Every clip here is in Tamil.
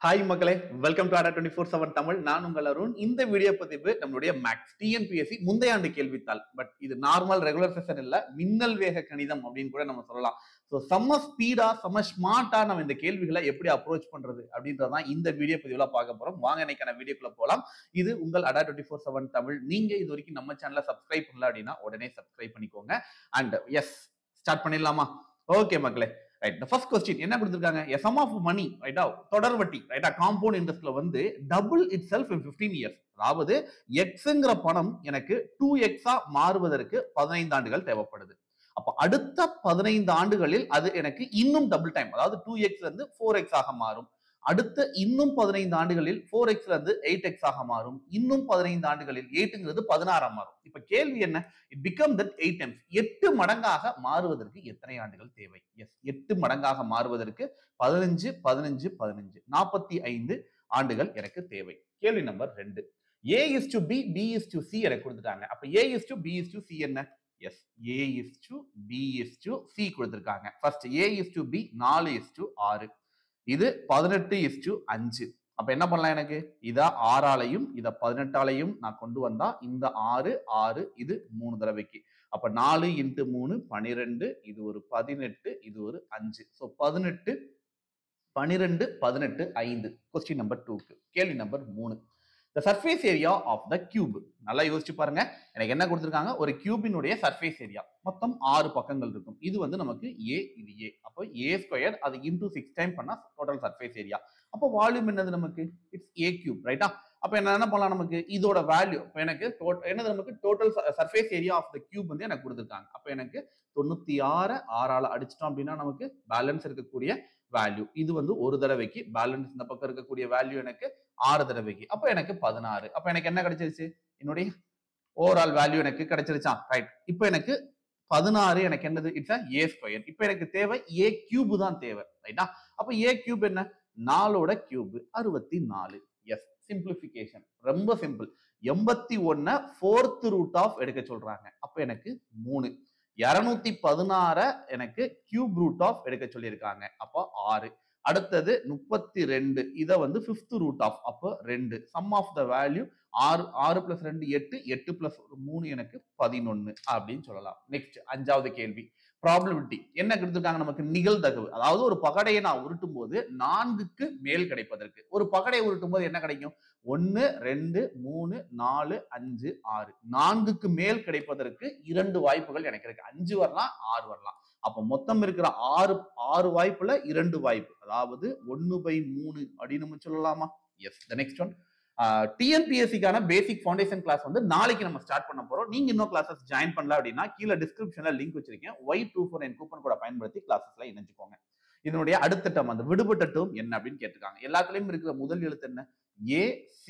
ஹாய் மக்களே, வெல்கம் டு ADA 24/7 தமிழ். நான் உங்கள் அருண். இந்த வீடியோ பதிவு நம்மளுடைய மேக்ஸ் டிஎன்பிஎஸ்சி முந்தைய ஆண்டு கேள்வித்தாள். பட் இது நார்மல் ரெகுலர் செஷன் இல்ல, மின்னல் வேக கணிதம் அப்படின்னு கூட நம்ம சொல்லலாம். ஸோ செம்ம ஸ்பீடா செம்ம ஸ்மார்ட்டா நம்ம இந்த கேள்விகளை எப்படி அப்ரோச் பண்றது அப்படின்றதான் இந்த வீடியோ பதிவுல பார்க்க போறோம். வாங்க இன்னைக்கான வீடியோக்குள்ள போகலாம். இது உங்கள் ADA 24/7 தமிழ். நீங்க இது வரைக்கும் நம்ம சேனலை சப்ஸ்கிரைப் பண்ணல அப்படின்னா உடனே சப்ஸ்கிரைப் பண்ணிக்கோங்க. அண்ட் எஸ், ஸ்டார்ட் பண்ணிடலாமா? ஓகே மக்களே, ரைட். The first question என்ன கொடுத்திருக்காங்க? A sum of money, ரைட்டா, தொடர் வட்டி, ரைட்டா, காம்பவுண்ட் இன்ட்ரெஸ்ட்ல வந்து double itself in 15 years. அதாவது எக்ஸ்ங்கிற பணம் எனக்கு 2x மாறுவதற்கு 15 ஆண்டுகள் தேவைப்படுது. அப்ப அடுத்த 15 ஆண்டுகளில் அது எனக்கு இன்னும் டபுள் டைம், அதாவது 2x இருந்து 4x ஆக மாறும். அடுத்த இன்னும் 15 ஆண்டுகளில் 4x இருந்து 8x ஆக மாறும். இன்னும் 15 ஆண்டுகளில் 8ங்கிறது 16 மாறும். இப்ப கேள்வி என்ன? It become that 8 times. 8 மடங்காக மாறுவதற்கு எத்தனை ஆண்டுகள் தேவை? எஸ், 8 மடங்காக மாறுவதற்கு 15 15 15 45 ஆண்டுகள் எனக்கு தேவை. கேள்வி number 2. A is to B, B is to C எனக்கு கொடுத்துட்டாங்க. அப்ப A is to B is to C என்ன? Yes, A is to B is to C கொடுத்திருக்காங்க. First A is to B 4 is to 6. இது 18 is to 5. அப்ப என்ன பண்ணலாம்? எனக்கு இத 6ஆலையும் இத 18ஆலையும் நான் கொண்டு வந்தா இந்த 6 6 இது 3 தடவைக்கு. அப்ப 4 × 3 12, இது ஒரு 18, இது ஒரு 5. சோ 18 12 18 5. क्वेश्चन நம்பர் 2க்கு. கேள்வி number 3. The surface area of the cube. நல்லா யோசிச்சு பாருங்க. எனக்கு என்ன கொடுத்திருக்காங்க? ஒரு கியூபினுடைய சர்ஃபேஸ் ஏரியா மொத்தம் 6 பக்கங்கள் இருக்கும். இது வந்து நமக்கு A, இது A. அப்போ A² அது இன்டூ 6 டைம் பண்ணா டோட்டல் சர்ஃபேஸ் ஏரியா. அப்போ வால்யூம் என்னது நமக்கு? இட்ஸ் A3, ரைட்டா? அப்ப என்ன பண்ணலாம்? நமக்கு இதோட வேல்யூ இப்போ எனக்கு என்னது? நமக்கு total surface area of the cube வந்து எனக்கு கொடுத்திருக்காங்க. அப்ப எனக்கு 96 6ஆல அடிச்சிட்டோம் அப்படின்னா நமக்கு பேலன்ஸ் இருக்கக்கூடிய வேல்யூ இது வந்து ஒரு தடவைக்கு, பேலன்ஸ் இந்த பக்கம் இருக்கக்கூடிய வேல்யூ எனக்கு 6 தடவைக்கு. அப்ப எனக்கு 16. அப்ப எனக்கு என்ன கிடைச்சிருச்சு? என்னுடைய ஓவரால் வேல்யூ எனக்கு கிடைச்சிருச்சா? ரைட். இப்போ எனக்கு 16 எனக்கு என்னது? It's A². இப்போ எனக்கு தேவை A³ தான் தேவை, ரைட்டா? அப்ப A³ என்ன? 4ஓட கியூப் 64. எஸ், சிம்பிளிஃபிகேஷன் ரொம்ப சிம்பிள். 81 4th ரூட் ஆஃப் எடுக்க சொல்றாங்க. அப்ப எனக்கு 3. 216 எனக்கு கியூப் ரூட் ஆஃப் எடுக்க சொல்லியிருக்காங்க. அப்போ 6. அடுத்தது 32, இத வந்து 5th ரூட் ஆஃப், அப்போ 2. சம் ஆஃப் த வேல்யூ 6 6 + 2 8 8 + 3 எனக்கு 11 அப்படின்னு சொல்லலாம். நெக்ஸ்ட் 5வது கேள்வி. ப்ராபபிலிட்டி என்ன கொடுத்திருக்காங்க நமக்கு? நிகழ்தகவு. அதாவது ஒரு பகடையை நான் உருட்டும் போது 4க்கு மேல் கிடைப்பதற்கு, ஒரு பகடையை உருட்டும் போது என்ன கிடைக்கும்? 1 2 3 4 5 6. 4க்கு மேல் கிடைப்பதற்கு 2 வாய்ப்புகள் எனக்கு இருக்கு. 5 வரலாம், 6 வரலாம். அப்ப மொத்தம் இருக்கிற 6 வாய்ப்புல 2 வாய்ப்பு, அதாவது 1/3 அப்படின்னு நம்ம சொல்லலாமா? எஸ். The next one. டிஎன்பிஎஸ்சிக்கான பேசிக் ஃபவுண்டேஷன் கிளாஸ் வந்து நாளைக்கு நம்ம ஸ்டார்ட் பண்ண போறோம். நீங்க இன்னும் கிளாஸஸ் ஜாயின் பண்ணல அப்படின்னா கீழே டிஸ்கிரிப்ஷன்ல லிங்க் வச்சிருக்கேன். Y249 கூப்பன் கோட பயன்படுத்தி கிளாஸஸ்ல இணைஞ்சுக்கோங்க. இதனுடைய அடுத்த டேர்ம், அந்த விடுபட்ட டேர்ம் என்ன அப்படின்னு கேட்டிருக்காங்க. எல்லாத்துலயும் இருக்கிற முதல் எழுத்து என்ன? A C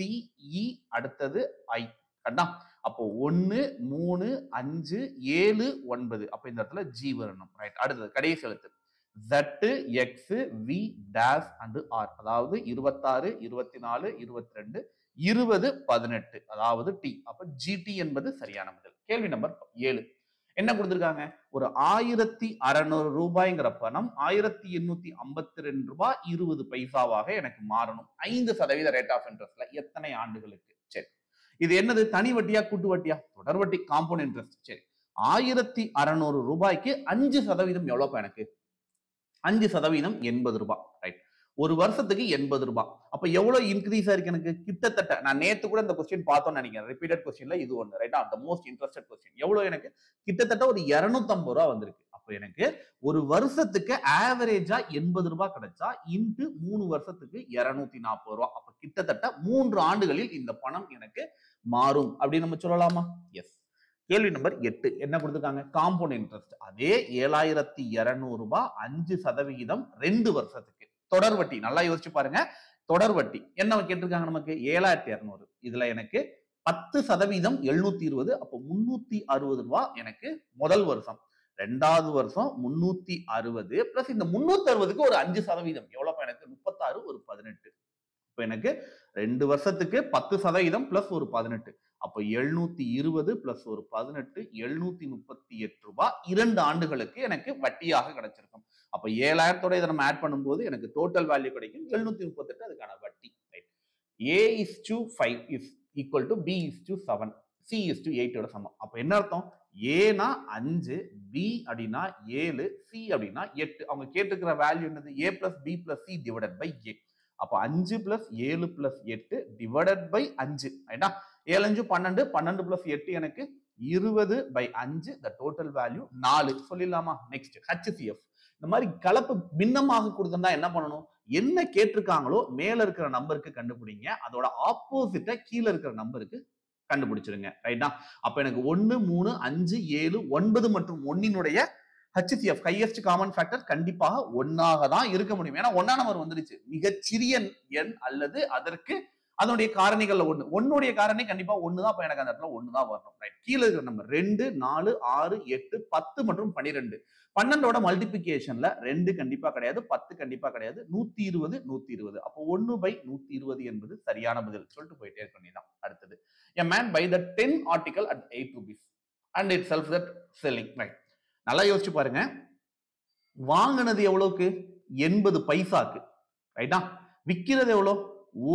E, அடுத்தது I. கண்டா? அப்போ 1 3 5 7 9. அப்ப இந்த இடத்துல G வரணும், ரைட்? அடுத்தது கடைசி எழுத்து Z X V dash and R, அதாவது 26 24 22 20 18, அதாவது T. அப்ப GT என்பது சரியான பதில். கேள்வி நம்பர் 7. என்ன கொடுத்திருக்காங்க? ஒரு 1600 ரூபாய்ங்கிற பணம் 1852 ரூபாய் 20 பைசாவாக எனக்கு மாறணும். 5% ரேட் ஆஃப் இன்ட்ரெஸ்ட்ல எத்தனை ஆண்டுகளுக்கு? சரி, இது என்னது? தனி வட்டியா கூட்டு வட்டியா? தொடர் வட்டி, காம்பவுண்ட் இன்ட்ரெஸ்ட். சரி, 1600 ரூபாய்க்கு 5% எவ்வளவு எனக்கு? 5% 80 ரூபாய், ரைட்? ஒரு வருஷத்துக்கு 80 ரூபாய். அப்ப எவ்வளவு இன்க்ரீஸ் ஆயிருக்கு எனக்கு? கிட்டத்தட்ட நான் நேத்து கூட இந்த கொஸ்டின் பார்த்தோம்னு நினைக்கிறேன். ரிப்பீட்டட் கொஸ்டின்ல இது ஒன்று, ரைட்டா? The most interested question. எவ்வளவு எனக்கு? கிட்டத்தட்ட ஒரு 250 ரூபாய் வந்திருக்கு. அப்ப எனக்கு ஒரு வருஷத்துக்கு ஆவரேஜா 80 ரூபாய் கிடைச்சா இன்டு 3 வருஷத்துக்கு 240 ரூபாய். அப்ப கிட்டத்தட்ட 3 ஆண்டுகளில் இந்த பணம் எனக்கு மாறும் அப்படின்னு நம்ம சொல்லலாமா? எஸ். கேள்வி நம்பர் 8. என்ன கொடுத்திருக்காங்க? Compound interest. அதே 7200 ரூபாய் 5% 2 வருஷத்துக்கு. தொடர் வட்டி. நல்லா யோசிச்சு பாருங்க. தொடர் வட்டி என்ன கேட்டிருக்காங்க நமக்கு? 7200. இதுல எனக்கு 10% 720. அப்போ 360 ரூபாய் எனக்கு முதல் வருஷம். 2வது வருஷம் 360 பிளஸ் இந்த 360க்கு ஒரு 5%, எவ்வளவு எனக்கு? 36 ஒரு 18. இப்ப எனக்கு 2 வருஷத்துக்கு 10% பிளஸ் ஒரு 18. அப்ப 720 பிளஸ் ஒரு 18 738 ரூபாய் 2 ஆண்டுகளுக்கு எனக்கு வட்டியாக கிடைச்சிருக்கும். அப்ப 7000 இதை நம்ம ஆட் பண்ணும்போது எனக்கு டோட்டல் வேல்யூ கிடைக்கும் 738. அதுக்கான A is to 5 is equal to B is to 7, C is to 8 ஓட சமம். அப்ப என்ன அர்த்தம்? A னா 5, B அப்படின்னா 7, C அப்படின்னா 8. அவங்க கேட்டிருக்கிற வேல்யூ என்னது? A plus B plus C divided by A. அப்ப 5 plus 7 plus 8 divided by 5. ரைட்டா? 7 5 12, 12 plus 8 எனக்கு 20 by 5, the total value 4. சொல்லிடலாமா? Next HCF. இந்த மாதிரி கலப்பு பின்னமாக கொடுத்தா என்ன பண்ணணும்? என்ன கேட்டிருக்காங்களோ மேல இருக்கிற நம்பருக்கு கண்டுபிடிங்க, அதோட ஆப்போசிட்ட கீழே இருக்கிற நம்பருக்கு கண்டுபிடிச்சிருங்க. ரைட்டா? அப்ப எனக்கு 1 3 5 7 9 மற்றும் 1 HCF ஹையஸ்ட் காமன் ஃபேக்டர் கண்டிப்பாக 1 தான் இருக்க முடியும். ஏன்னா 1 நம்பர் வந்துருச்சு. மிகச்சிறிய எண் அல்லது அதற்கு அதனுடைய காரணிகள்ல 1 காரணி கண்டிப்பா 1 தான். அப்ப எனக்கு அந்த இடத்துல 1 தான் வரணும். ரைட்? கீழே இருக்கிற நம்பர் 2 4 6 8 10 மற்றும் 12. 12ஓட மல்டிபிகேஷன்ல 2 கண்டிப்பா கிடையாது, 10 கண்டிப்பா கிடையாது, 120 120. அப்போ 1/120 என்பது சரியான பதில் சொல்லிட்டு போயிட்டே இருக்க வேண்டியதான். அடுத்தது, a man buy the 10 article at 8 rupees and it sells that selling. Right? நல்லா யோசிச்சு பாருங்க. வாங்கினது எவ்வளவுக்கு? 80 பைசாக்கு. ரைட்டா? விக்கிறது எவ்வளவு?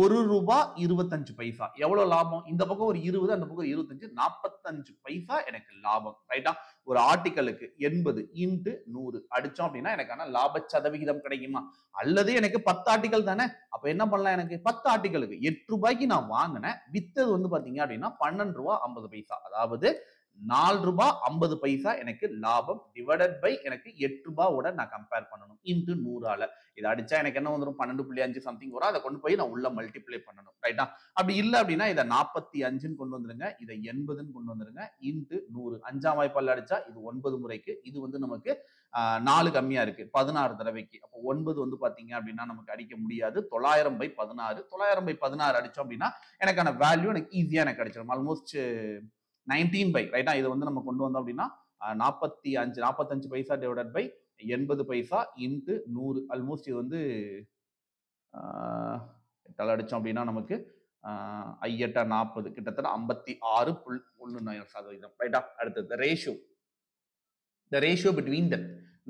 1 ரூபாய் 25 பைசா. எவ்வளவு லாபம்? இந்த பக்கம் ஒரு 20, அந்த பக்கம் 25, 45 பைசா எனக்கு லாபம். ரைட்டா? ஒரு ஆர்டிக்கலுக்கு 80 × 100 அடிச்சோம் அப்படின்னா எனக்கான லாப சதவிகிதம் கிடைக்குமா? அல்லது எனக்கு 10 ஆர்டிக்கல் தானே, அப்ப என்ன பண்ணலாம்? எனக்கு 10 ஆர்டிக்கலுக்கு 8 ரூபாய்க்கு நான் வாங்கினேன், வித்தது வந்து பாத்தீங்க அப்படின்னா 12 ரூபாய் 50 பைசா. அதாவது 4 ரூபாய் 50 பைசா எனக்கு லாபம் டிவைடட் பை எனக்கு 8 ரூபாயோட நான் கம்பேர் பண்ணணும் இன்டு 100ஆல. இதை அடிச்சா எனக்கு என்ன வந்துடும்? 12.5 சம்திங் வரும். அதை கொண்டு போய் நான் உள்ள மல்டிப்ளை பண்ணணும். ரைட்டா? அப்படி இல்லை அப்படின்னா இதை 45ன்னு கொண்டு வந்துருங்க, இதை 80ன்னு கொண்டு வந்துருங்க, இன்டு 100. 5ஆம் வாய்ப்பால் அடிச்சா இது 9 முறைக்கு. இது வந்து நமக்கு 4 கம்மியா இருக்கு, 16 தடவைக்கு. அப்போ 9 வந்து பாத்தீங்க அப்படின்னா நமக்கு அடிக்க முடியாது. 900/16, 900/16 அடிச்சோம் அப்படின்னா எனக்கான வேல்யூ எனக்கு ஈஸியா எனக்கு கிடைச்சிடும். Almost 19 by. ரைட்டா? இது வந்து நம்ம கொண்டு வந்தோம் அப்படின்னா 45 paisa divided by 80 paisa into 100. Almost இது வந்து அடிச்சோம் அப்படின்னா நமக்கு 8 40, கிட்டத்தட்ட 56.19%. ரைட்டா? அடுத்தது ratio. the ratio between the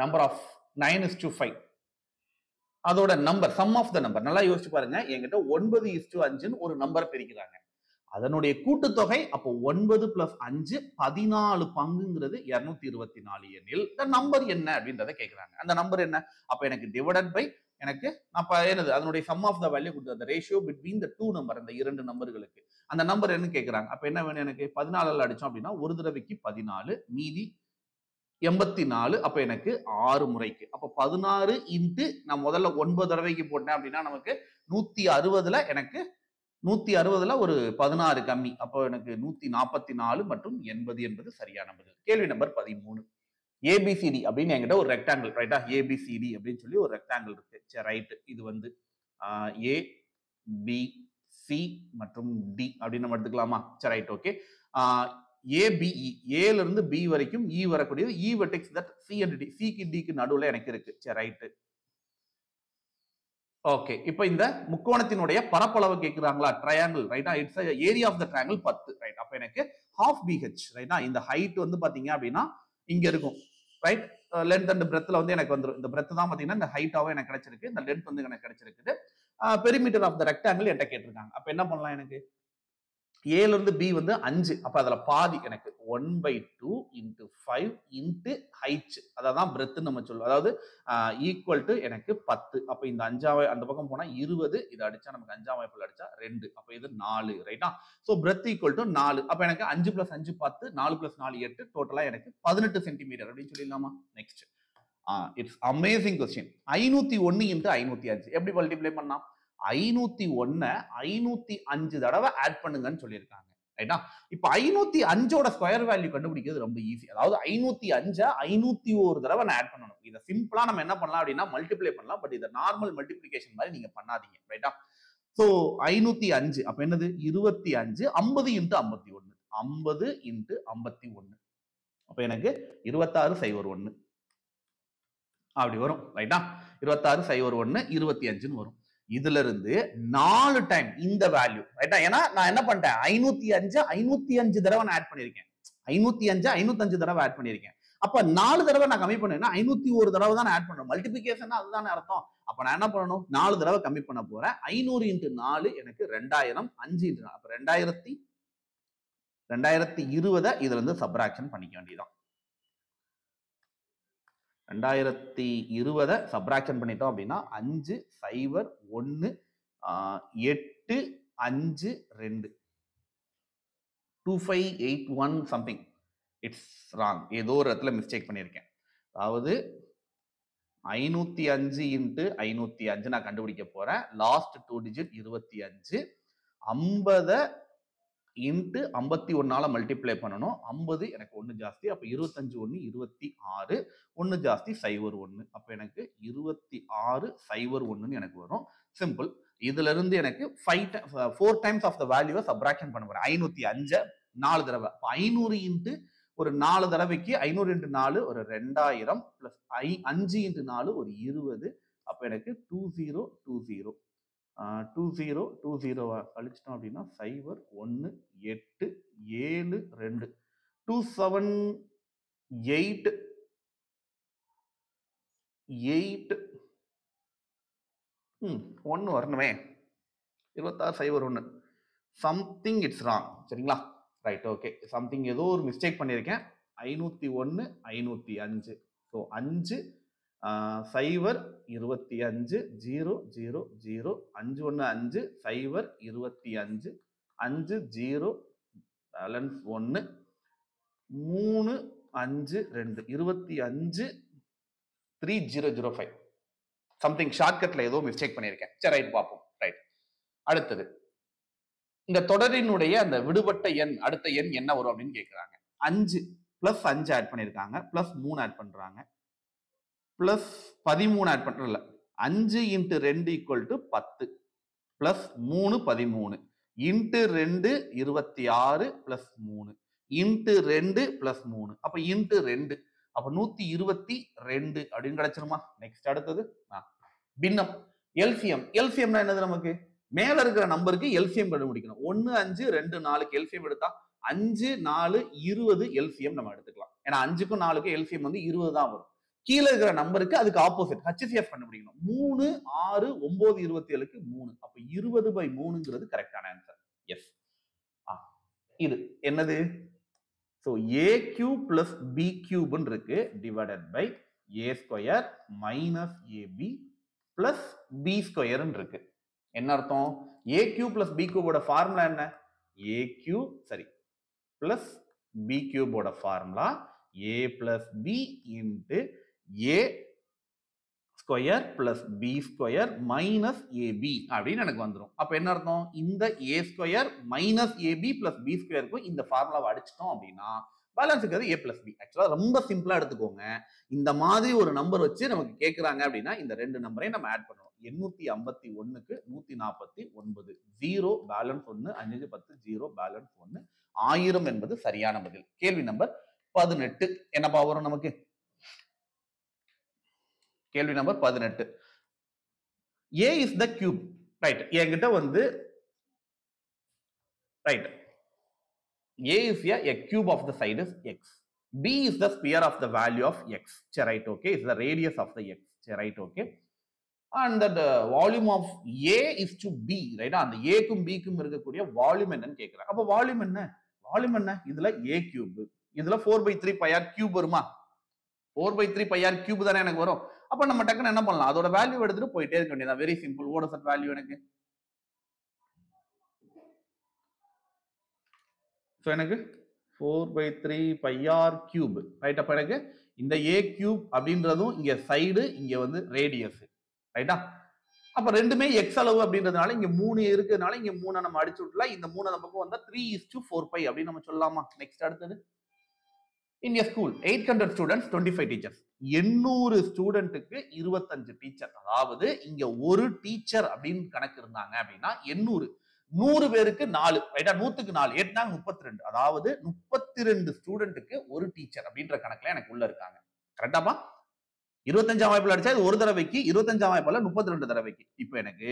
number of 9:5 அதோட number, sum of the number. நல்லா யோசிச்சு பாருங்க. என்கிட்ட 9:5 ஒரு நம்பர் பிரிக்கிறாங்க, அதனுடைய கூட்டுத்தொகை அப்போ 9 + 5 14 பங்குங்கிறது 224 எனில் நம்பர் என்ன அப்படின்றத கேட்கிறாங்க. அந்த நம்பர் என்ன? அப்ப எனக்கு டிவைடட் பை எனக்கு என்னது அதனுடைய சம் ஆஃப் த வேல்யூ கொடுத்தது, ரேஷியோ பிட்வீன் த 2 நம்பர், அந்த 2 நம்பர்களுக்கு அந்த நம்பர் என்ன கேட்கிறாங்க. அப்ப என்ன வேணும் எனக்கு? 14 அடிச்சோம் அப்படின்னா ஒரு தடவைக்கு 14, மீதி 84. அப்ப எனக்கு 6 முறைக்கு. அப்ப 16 இன்ட்டு நான் முதல்ல 9 தடவைக்கு போட்டேன் அப்படின்னா நமக்கு 160ல எனக்கு 160ல ஒரு 16 கம்மி. அப்போ எனக்கு 144 மற்றும் 80 என்பது சரியான பதில். கேள்வி நம்பர் 13. ஏபிசிடி அப்படின்னு என்கிட்ட ஒரு ரெக்டாங்கிள். ரைட்டா? ஏபிசிடி அப்படின்னு சொல்லி ஒரு ரெக்டாங்கிள் இருக்கு. சரி, ரைட். இது வந்து ஏ பி சி மற்றும் டி அப்படின்னு நம்ம எடுத்துக்கலாமா? சரி, ரைட். ஓகே. ஏபிஇ, ஏல இருந்து பி வரைக்கும் இ வரக்கூடியது. E vertex that C and D, சிக்கு டிக்கு நடுவுல எனக்கு இருக்கு. சரி, ரைட். ஓகே. இப்போ இந்த முக்கோணத்தினுடைய பரப்பளவு கேக்குறாங்களா? ட்ரையாங்கிள். ரைட்டா? It's area of the triangle 10. Right? அப்ப எனக்கு half BH. ரைட்டா? இந்த ஹைட் வந்து பாத்தீங்க அப்படின்னா இங்க இருக்கும். ரைட்? லென்த் அண்ட் பிரெத்ல வந்து எனக்கு வந்துரும். இந்த பிரெத் தான் பாத்தீங்கன்னா இந்த ஹைட்டாவே எனக்கு கிடைச்சிருக்கு, இந்த லென்த் வந்து எனக்கு கிடைச்சிருக்குது. பெரிமீட்டர் ஆஃப் த ரெக்டாங்கிள் என்கிட்ட கேட்டிருக்காங்க. அப்ப என்ன பண்ணலாம்? எனக்கு ஏல இருந்து பி வந்து 5, அப்ப அதுல பாதி எனக்கு 1/2 × 5 × ஹைட், அதான் பிரெத் நம்ம சொல்லுவோம். அதாவது ஈக்குவல் டு எனக்கு 10. அப்ப இந்த 5 அந்த பக்கம் போனா 20, இதை அடிச்சா நமக்கு 5ஆம் வாய்ப்பால் அடிச்சா 2, அப்ப இது 4. ரைட்டா? So breadth equal to 4. அப்ப எனக்கு 5 + 5 10, 4 + 4 8, டோட்டலா எனக்கு 18 சென்டிமீட்டர் அப்படின்னு சொல்லிடலாமா? Next, it's amazing question. 501 × 505 எப்படி மல்டிப்ளை பண்ணலாம்? 501 505 தடவை ஆட் பண்ணுங்கன்னு சொல்லியிருக்காங்க. ரைட்டா? இப்ப 505ஓட ஸ்கொயர் வேல்யூ கண்டுபிடிக்கிறது ரொம்ப ஈஸி. அதாவது 505 501 தடவை நான் ஆட் பண்ணணும். இதை சிம்பிளா நம்ம என்ன பண்ணலாம் அப்படின்னா மல்டிப்ளை பண்ணலாம். பட் இதை நார்மல் மல்டிப்ளிகேஷன் மாதிரி நீங்க பண்ணாதீங்க. ரைட்டா? சோ 505 அப்ப என்னது? 25, 50 × 51, 50 × 51. அப்ப எனக்கு 2601 அப்படி வரும். ரைட்டா? 2601 25ன்னு வரும். இதுல இருந்து 4 டைம் இந்த வேல்யூ. ரைட்டா? ஏன்னா நான் என்ன பண்ணிட்டேன்? 505 505 தடவை நான் ஆட் பண்ணிருக்கேன். 505 505 தடவை ஆட் பண்ணிருக்கேன். அப்ப 4 தடவை நான் கம்மி பண்ணேன்னா 501 தடவை தான் ஆட் பண்றேன். மல்டிபிகேஷன் அதுதானே அர்த்தம். அப்ப நான் என்ன பண்ணணும், 4 தடவை கம்மி பண்ண போறேன். 500 இன்ட்டு 4 எனக்கு 2000, 5 இன்ட்டு 4 அப்ப 2020 இதுல இருந்து சப்ராக்ஷன் பண்ணிக்க வேண்டியதான். 2020 சப்ராக்ஷன் பண்ணிட்டோம் அப்படின்னா 5 0 1 8 5 2 2581 சம்திங். இட்ஸ் ராங், ஏதோ ஒரு இடத்துல மிஸ்டேக் பண்ணியிருக்கேன். அதாவது 505 இன்ட்டு 505 நான் கண்டுபிடிக்க போறேன். Last 2 digit 25. 50 இன்ட்டு 51 மல்டிப்ளை பண்ணணும். 50 எனக்கு 1 ஜாஸ்தி, அப்ப 25 1 26, 1 ஜாஸ்தி 0 1, அப்ப எனக்கு 26 0 1 எனக்கு வரும். சிம்பிள். இதுல இருந்து எனக்கு 4 டைம்ஸ் ஆஃப் த வேல்யூவை சப்ராக்ஷன் பண்ண போறேன். 505 4 தடவை. 500 இன்ட்டு ஒரு 4 தடவைக்கு 500 இன்ட்டு 4 ஒரு 2000 பிளஸ் 5 இன்ட்டு 4 ஒரு 20. அப்ப எனக்கு 2020 2020 கழிச்சிட்டோம் அப்படின்னா 0 1 8 7 2 278 8 1 வரணுமே. 26 0 1 சம்திங் இட்ஸ் ராங். சரிங்களா? Right, okay. சம்திங் ஏதோ ஒரு மிஸ்டேக் பண்ணியிருக்கேன். 501 505. ஸோ 5 0 25 0 0 0 5 1 5 0 25 5 0 பேலன்ஸ் 1 3 5 2 25 3005 சம்திங் ஷார்ட்கட்ல ஏதோ மிஸ்டேக் பண்ணியிருக்கேன். சரி, ரைட், பார்ப்போம். ரைட், அடுத்தது இந்த தொடரினுடைய அந்த விடுபட்ட எண் அடுத்த எண் என்ன வரும் அப்படின்னு கேட்கிறாங்க. 5 பிளஸ் 5 ஆட் பண்ணியிருக்காங்க, பிளஸ் 3 ஆட் பண்றாங்க, பிளஸ் 13 ஆட் பண்றல. 5 into 2 equal to 10 plus 3 13 into 2 26 plus 3 into 2 plus 3 அப்ப இன்ட்டு 2 அப்ப 122 அப்படின்னு கிடைச்சிருமா? நெக்ஸ்ட் அடுத்தது பின்னம் எல்சிஎம். எல்சிஎம்னா என்னது? நமக்கு மேல இருக்கிற நம்பருக்கு எல்சிஎம் கண்டுபிடிக்கணும். 1 5 2 4க்கு எல்சிஎம் எடுத்தா 5 4 20 எல்சிஎம் நம்ம எடுத்துக்கலாம். ஏன்னா 5க்கும் 4க்கும் எல்சிஎம் வந்து 20 தான் வரும். கீழே இருக்கிற நம்பருக்கு அதுக்கு ஆப்போசிட் HCF கண்டுபிடிக்கணும். 3 6 9 27க்கு 3 அப்ப 20/3ங்கிறது கரெக்டான ஆன்சர். எஸ், இது என்னது? So a cube plus b cube இருக்கு divided by a square minus ab plus b square இருக்கு. என்ன அர்த்தம்? a cube plus b cube ஓட ஃபார்முலா என்ன? a cube சரி பிளஸ் b cube ஓட formula a plus b into a square plus b square minus ab அப்படின்னு எனக்கு வந்துடும். அப்ப என்ன அர்த்தம்? இந்த a square minus ab plus b ஸ்கொயருக்கும் இந்த ஃபார்முலாவை அடிச்சிட்டோம் அப்படின்னா பேலன்ஸ் இருக்கிறது a பிளஸ் b. ஆக்சுவலா ரொம்ப சிம்பிளா எடுத்துக்கோங்க. இந்த மாதிரி ஒரு நம்பர் வச்சு நமக்கு கேட்கறாங்க அப்படின்னா இந்த ரெண்டு நம்பரையும் நம்ம ஆட் பண்ணணும். 851க்கு 149 0 பேலன்ஸ் 1 5 10 0 பேலன்ஸ் 1 1000 என்பது சரியான பதில். கேள்வி நம்பர் 18 என்னப்பா வரும் நமக்கு? கேள்வி number 18. a is the cube. Right, என்கிட்ட வந்து right a is a cube of the side is x. b is the sphere of the value of x. Right, okay. Is the radius of the x. Right, okay. And that volume of a is to b. Right, அந்த a க்கும் b க்கும் இருக்கக்கூடிய வால்யூம் என்னன்னு கேக்குறாங்க. அப்ப வால்யூம் என்ன? வால்யூம் என்ன? இதுல a cube, இதுல 4/3 pi r cube வருமா? 4/3 pi r cube தானே எனக்கு வரும். அப்ப நம்ம டக்குன்னு என்ன பண்ணலாம்? அதோட வேல்யூ எடுத்துட்டு போயிட்டே இருக்க வேண்டியதா. Very simple. What is that value எனக்கு? சோ எனக்கு 4/3 pi r cube. ரைட், அப்ப எனக்கு இந்த a cube அப்படின்றதும் இங்க சைடு, இங்க வந்து ரேடியஸ். ரைட்டா? அப்ப ரெண்டுமே x அளவு அப்படின்றதுனால இங்க 3 இருக்கிறதுனால இங்க 3 நம்ம அடிச்சு விட்டலாம். இந்த 3 நமக்கு வந்தா 3:4 pi அப்படின்னு நம்ம சொல்லலாமா? நெக்ஸ்ட் அடுத்தது. In a school 800 students 25 teachers. 800 ஸ்டூடெண்ட்டுக்கு 25 டீச்சர். அதாவது இங்க ஒரு டீச்சர் அப்படின்னு கணக்கு இருந்தாங்க அப்படின்னா 800 100 பேருக்கு 4. ரைட்டா? 100க்கு 4 8 32. அதாவது 32 ஸ்டூடெண்ட்டுக்கு ஒரு டீச்சர் அப்படின்ற கணக்குல எனக்கு உள்ள இருக்காங்க. கரெக்டாப்பா? 25ஆம் வாய்ப்புல அடிச்சா இது ஒரு தடவைக்கு, 25ஆம் வாய்ப்புல 32 தடவைக்கு. இப்போ எனக்கு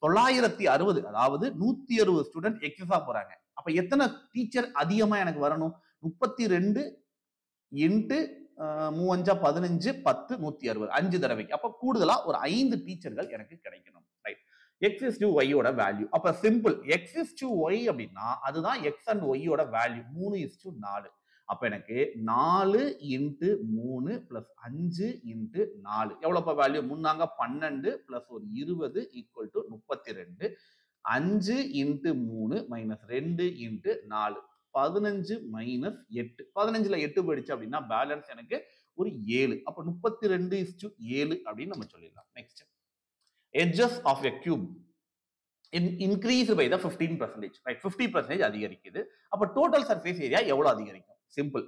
960 அதாவது 160 ஸ்டூடெண்ட் எக்ஸஸா போறாங்க. அப்ப எத்தனை டீச்சர் அதிகமா எனக்கு வரணும்? 32 இன்ட்டு 5 15 10 160 5 தடவைக்கு. அப்ப கூடுதலா ஒரு 5 டீச்சர்கள் எனக்கு கிடைக்கணும். Right. x is to y ஓட வேல்யூ. அப்ப simple x is to y அப்படின்னா அதுதான் x and y ஓட வேல்யூ. 3 is to 4. அப்ப எனக்கு 4 இன்ட்டு 3 பிளஸ் 5 இன்ட்டு 4 எவ்வளவு வேல்யூ? முன்னாங்க 12 பிளஸ் ஒரு 20 equal to 32. 5 into 3 minus 2 into 4 15 minus 8. 15ல 8 போயிடுச்சு அப்படின்னா பேலன்ஸ் எனக்கு ஒரு 7. அப்ப 32:7 அப்படின்னு நம்ம சொல்லிடலாம். Next, edges of a cube increased by the 15%. Right, 50% அதிகரிக்குது. அப்ப டோட்டல் சர்ஃபேஸ் ஏரியா எவ்வளவு அதிகரிக்கும்? சிம்பிள்.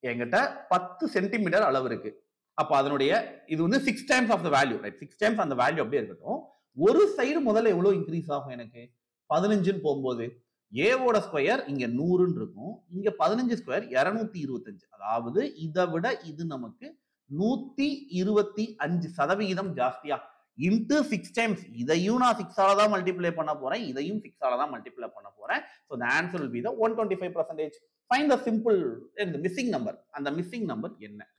என்கிட்ட 10 சென்டிமீட்டர் அளவு இருக்கு. அப்ப அதனுடைய இது வந்து 6 times of the value. Right, 6 times அந்த வேல்யூ அப்படியே இருக்கட்டும். ஒரு சைடு முதல்ல எவ்வளவு இன்க்ரீஸ் ஆகும்? எனக்கு 15ன்னு போகும்போது ஏவோட ஸ்கொயர் இங்க 100 இருக்கும். இங்க 15 ஸ்கொயர் 225. அதாவது இதை விட இது நமக்கு 125% ஜாஸ்தியா இன்டு 6 டைம்ஸ். இதையும் நான் 6 ஆல தான் மல்டிப்ளை பண்ண போறேன், இதையும் 6 ஆல தான் மல்டிப்ளை பண்ண போறேன். So the answer will be the 125%. Find the simple the missing number. அந்த மிஸ்ஸிங் நம்பர்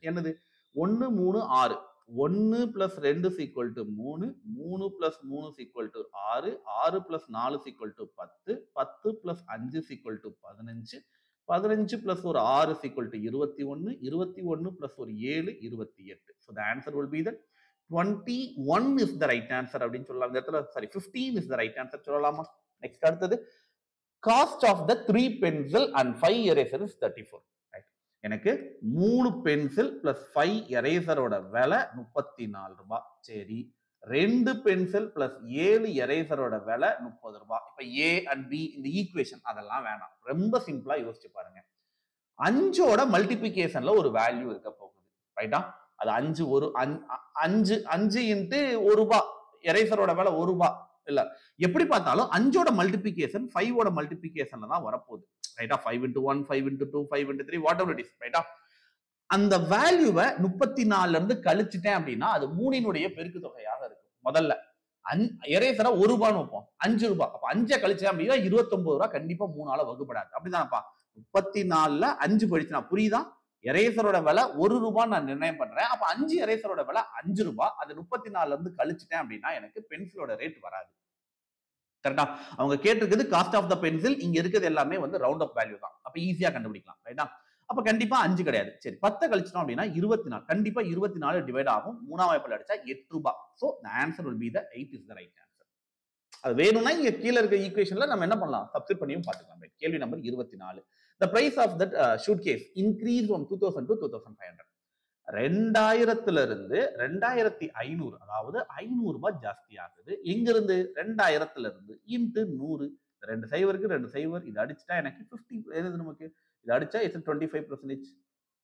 என்னது? 1 3 6. 1 plus 2 is equal to 3, 3 plus 3 is equal to 6, 6 plus 4 is equal to 10, 10 plus 5 is equal to 15, 15 plus ஒரு 6 is equal to 21, 21 plus ஒரு 7 28. So the answer will be the 21 is the right answer அப்படின்னு சொல்லலாம். இந்த இடத்துல sorry 15 is the right answer சொல்லலாமா? நெக்ஸ்ட் அடுத்தது, cost of the 3 pencil and 5 eraser is 34. எனக்கு 3 பென்சில் பிளஸ் 5 எரேசரோட விலை 34 ரூபாய். சரி, 2 பென்சில் பிளஸ் 7 எரேசரோட விலை 30 ரூபாய். இப்ப ஏ அண்ட் பி இந்த ஈக்குவேஷன் அதெல்லாம் வேணாம். ரொம்ப சிம்பிளா யோசிச்சு பாருங்க. 5ஓட மல்டிபிகேஷன்ல ஒரு வேல்யூ இருக்க போகுது. ரைட்டா? அது 5 ஒரு 5 இன்ட்டு 1 ரூபாய். எரேசரோட விலை 1 ரூபாய். இல்ல, எப்படி பார்த்தாலும் 5ஓட மல்டிபிகேஷன் 5ஓட மல்டிபிகேஷன்ல தான் வரப்போகுது. ரைட்டா? 5 into 1, 5 into 2, 5 into 3, whatever it is. ரைட்டா? அந்த வேல்யூவை 34ல இருந்து கழிச்சிட்டேன் அப்படின்னா அது 3னுடைய பெருக்கு தொகையாக இருக்கும். முதல்ல எரேசரா 1 ரூபான்னு வைப்போம், 5 ரூபாய். அப்ப 5 கழிச்சேன் அப்படின்னா 29 ரூபாய் கண்டிப்பா 3ஆல வகுப்படாது. அப்படிதானப்பா? 34ல 5 போயிடுச்சுன்னா புரியுதா? எரேசரோட விலை 1 ரூபாய் நான் நிர்ணயம் பண்றேன். அப்ப 5 எரேசரோட விலை 5 ரூபாய். அது 34ல இருந்து கழிச்சிட்டேன் அப்படின்னா எனக்கு பென்சிலோட ரேட் வராது. கரெக்டா? அவங்க கேட்டிருக்குது காஸ்ட் ஆஃப் த பென்சில். இங்க இருக்கிறது எல்லாமே வந்து ரவுண்ட் ஆஃப் வேல்யூ தான். அப்ப ஈஸியா கண்டுபிடிக்கலாம். ரைட்டா? அப்ப கண்டிப்பா 5 கிடையாது. சரி, 10 கழிச்சிட்டோம் அப்படின்னா 24. கண்டிப்பா 24 டிவைட் ஆகும். 3ஆம் வாய்ப்புல அடிச்சா 8 ரூபாய். So the answer will be the 8 is the right answer. அது வேணும்னா இங்க கீழ இருக்க ஈக்குவேஷன்ல நம்ம என்ன பண்ணலாம்? சப்ஸ்டிட் பண்ணியும் பார்த்துக்கலாம். ரைட்? கேள்வி number 24. The price of that suitcase increased from 2000 to 2500. 2000ல இருந்து 2500, அதாவது 500 ரூபாய் ஜாஸ்தி ஆகுது. எங்க இருந்து? 2000ல இருந்து இன்டு 100. 2 சைவருக்கு 2 சைவர். இது அடிச்சா எனக்கு 50 என்னது நமக்கு? இது அடிச்சா it's 25%.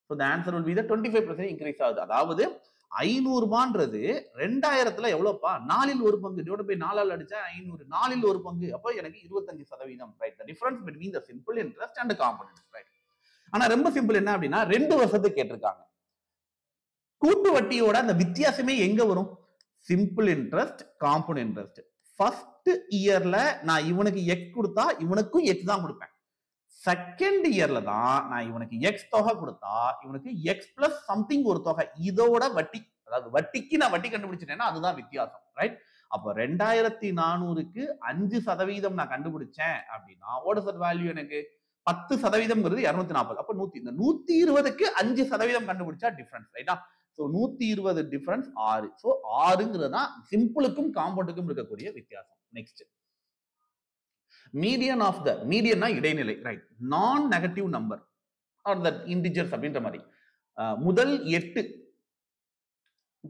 So the answer will be the 25% increase ஆகுது. அதாவது 500 ரூபான்றது 2000ல எவ்வளவுப்பா? 4ல் 1 பங்கு டிவைட் பை 4ஆல் அடிச்சா 500. 4ல் 1 பங்கு. அப்ப எனக்கு 25%. Right? the difference between the simple interest and compound interest. Right? ஆனா ரொம்ப சிம்பிள் என்ன அப்படின்னா 2 வருஷத்துக்கு கேட்டிருக்காங்க. கூட்டு வட்டியோட அந்த வித்தியாசமே எங்க வரும்? Simple interest, compound interest. First இயர்ல நான் இவனுக்கு எக்ஸ் கொடுத்தா இவனுக்கும் எக்ஸ் தான் கொடுப்பேன். செகண்ட் இயர்ல தான் நான் இவனுக்கு எக்ஸ் தொகை கொடுத்தா இவனுக்கு எக்ஸ் பிளஸ் சம்திங் ஒரு தொகை. இதோட வட்டி, அதாவது வட்டிக்கு நான் வட்டி கண்டுபிடிச்சிட்டேன்னா அதுதான் வித்தியாசம். ரைட்? அப்ப 2400க்கு 5% நான் கண்டுபிடிச்சேன் அப்படின்னா what is that value? எனக்கு 10%ங்கிறது 240. அப்ப 100. இந்த 120க்கு 5% கண்டுபிடிச்சா டிஃபரன்ஸ். ரைட்டா? So 120 difference 6. சோ 6ங்கிறது தான் சிம்பிளுக்கும் காம்பவுண்டுக்கும் இருக்கக்கூடிய வித்தியாசம். நெக்ஸ்ட், மீடியன் ஆஃப் த, மீடியன்னா இடைநிலை. ரைட்? நான் நெகட்டிவ் நம்பர் ஆர் த இன்டிஜர்ஸ் அப்படின்ற மாதிரி முதல் 8